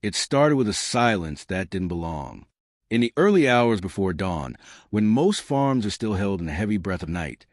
It started with a silence that didn't belong. In the early hours before dawn, when most farms are still held in the heavy breath of night,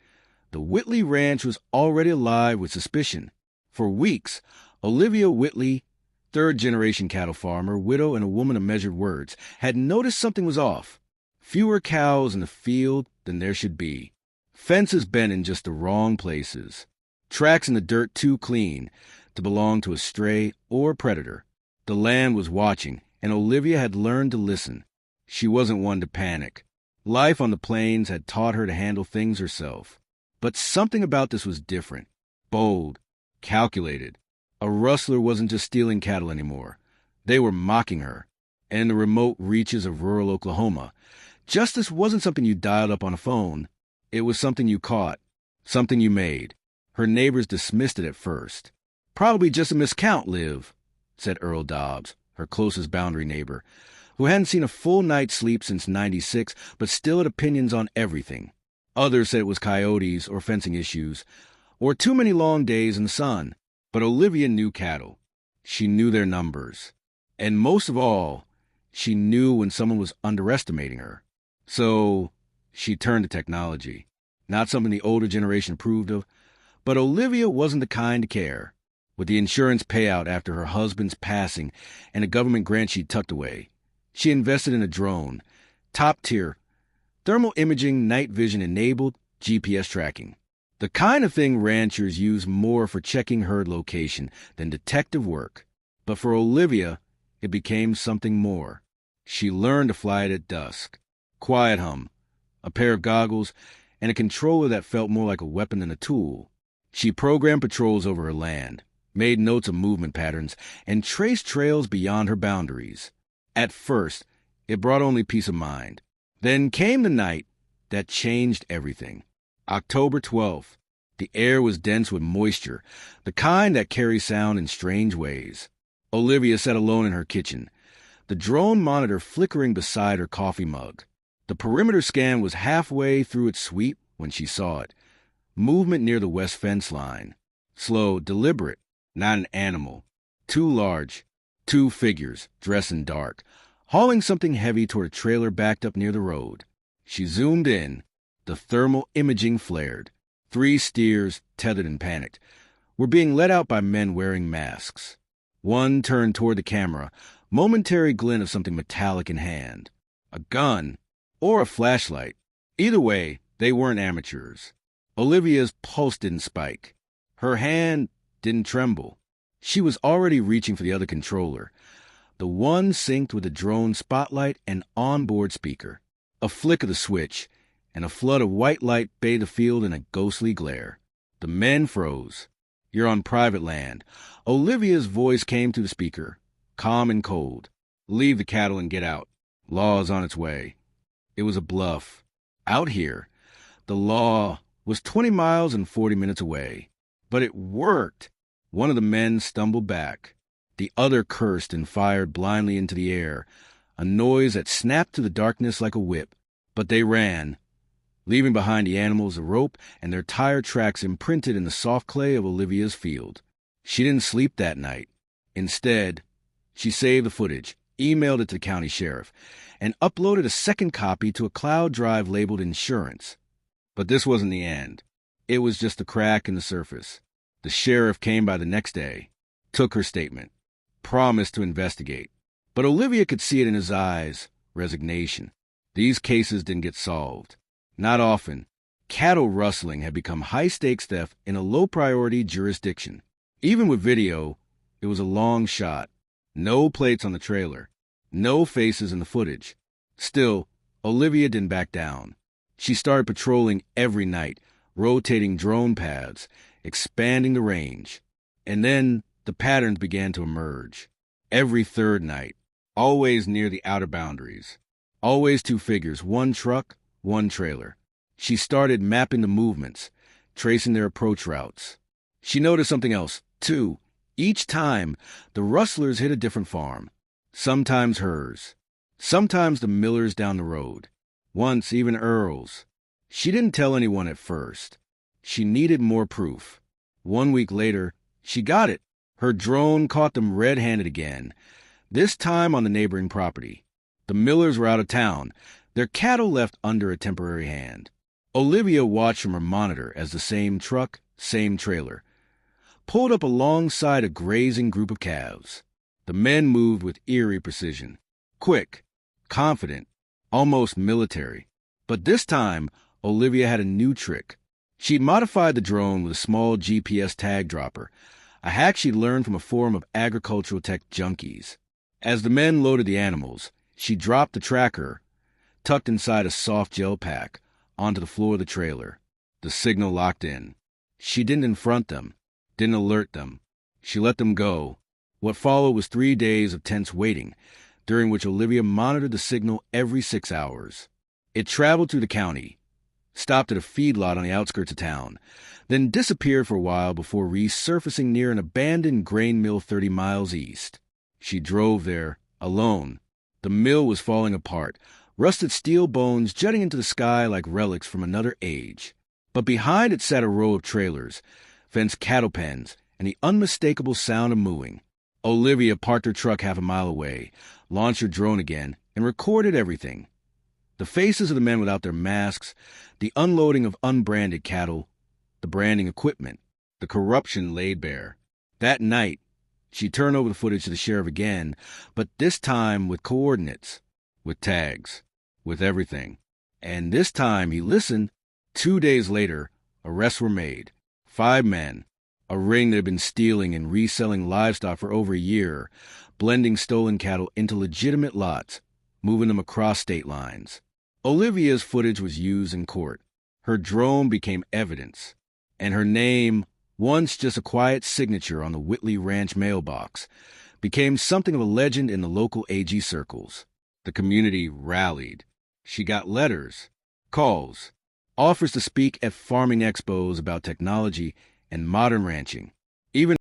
the Whitley Ranch was already alive with suspicion. For weeks, Olivia Whitley, third-generation cattle farmer, widow, and a woman of measured words, had noticed something was off. Fewer cows in the field than there should be. Fences bent in just the wrong places. Tracks in the dirt too clean to belong to a stray or predator. The land was watching, and Olivia had learned to listen. She wasn't one to panic. Life on the plains had taught her to handle things herself. But something about this was different. Bold. Calculated. A rustler wasn't just stealing cattle anymore. They were mocking her. And in the remote reaches of rural Oklahoma, justice wasn't something you dialed up on a phone. It was something you caught. Something you made. Her neighbors dismissed it at first. "Probably just a miscount, Liv," said Earl Dobbs, her closest boundary neighbor, who hadn't seen a full night's sleep since '96, but still had opinions on everything. Others said it was coyotes or fencing issues, or too many long days in the sun. But Olivia knew cattle. She knew their numbers. And most of all, she knew when someone was underestimating her. So she turned to technology. Not something the older generation approved of, but Olivia wasn't the kind to care. With the insurance payout after her husband's passing and a government grant she tucked away, she invested in a drone, top-tier, thermal imaging, night vision-enabled GPS tracking. The kind of thing ranchers use more for checking herd location than detective work. But for Olivia, it became something more. She learned to fly it at dusk. Quiet hum, a pair of goggles, and a controller that felt more like a weapon than a tool. She programmed patrols over her land, made notes of movement patterns, and traced trails beyond her boundaries. At first, it brought only peace of mind. Then came the night that changed everything. October 12th. The air was dense with moisture, the kind that carries sound in strange ways. Olivia sat alone in her kitchen, the drone monitor flickering beside her coffee mug. The perimeter scan was halfway through its sweep when she saw it. Movement near the west fence line. Slow, deliberate, not an animal. Too large. Two figures, dressed in dark, hauling something heavy toward a trailer backed up near the road. She zoomed in. The thermal imaging flared. 3 steers, tethered and panicked, were being led out by men wearing masks. One turned toward the camera, momentary glint of something metallic in hand. A gun, or a flashlight. Either way, they weren't amateurs. Olivia's pulse didn't spike. Her hand didn't tremble. She was already reaching for the other controller. The one synced with the drone spotlight and onboard speaker. A flick of the switch, and a flood of white light bathed the field in a ghostly glare. The men froze. "You're on private land." Olivia's voice came through the speaker, calm and cold. "Leave the cattle and get out. Law is on its way." It was a bluff. Out here, the law was 20 miles and 40 minutes away. But it worked. One of the men stumbled back. The other cursed and fired blindly into the air, a noise that snapped through the darkness like a whip. But they ran, leaving behind the animals a rope and their tire tracks imprinted in the soft clay of Olivia's field. She didn't sleep that night. Instead, she saved the footage, emailed it to the county sheriff, and uploaded a second copy to a cloud drive labeled insurance. But this wasn't the end. It was just a crack in the surface. The sheriff came by the next day, took her statement, promised to investigate. But Olivia could see it in his eyes, resignation. These cases didn't get solved. Not often. Cattle rustling had become high-stakes theft in a low-priority jurisdiction. Even with video, it was a long shot. No plates on the trailer. No faces in the footage. Still, Olivia didn't back down. She started patrolling every night, rotating drone paths, expanding the range. And then the patterns began to emerge. Every third night, always near the outer boundaries. Always 2 figures, 1 truck, 1 trailer. She started mapping the movements, tracing their approach routes. She noticed something else, too. Each time, the Rustlers hit a different farm. Sometimes hers. Sometimes the Millers down the road. Once even Earl's. She didn't tell anyone at first. She needed more proof. 1 week later, she got it. Her drone caught them red-handed again. this time on the neighboring property. The Millers were out of town, their cattle left under a temporary hand. Olivia watched from her monitor as the same truck, same trailer, pulled up alongside a grazing group of calves. The men moved with eerie precision. Quick, confident, almost military. But this time, Olivia had a new trick. She'd modified the drone with a small GPS tag dropper, a hack she'd learned from a forum of agricultural tech junkies. As the men loaded the animals, she dropped the tracker, tucked inside a soft gel pack, onto the floor of the trailer. The signal locked in. She didn't confront them, didn't alert them. She let them go. What followed was 3 days of tense waiting, during which Olivia monitored the signal every 6 hours. It traveled through the county, stopped at a feedlot on the outskirts of town, then disappeared for a while before resurfacing near an abandoned grain mill 30 miles east. She drove there, alone. The mill was falling apart, rusted steel bones jutting into the sky like relics from another age. But behind it sat a row of trailers, fenced cattle pens, and the unmistakable sound of mooing. Olivia parked her truck half a mile away, launched her drone again, and recorded everything. The faces of the men without their masks, the unloading of unbranded cattle, the branding equipment, the corruption laid bare. That night, she turned over the footage to the sheriff again, but this time with coordinates, with tags, with everything. And this time he listened. 2 days later, arrests were made. 5 men, a ring that had been stealing and reselling livestock for over a year, blending stolen cattle into legitimate lots, moving them across state lines. Olivia's footage was used in court. Her drone became evidence, and her name, once just a quiet signature on the Whitley Ranch mailbox, became something of a legend in the local AG circles. The community rallied. She got letters, calls, offers to speak at farming expos about technology and modern ranching. Even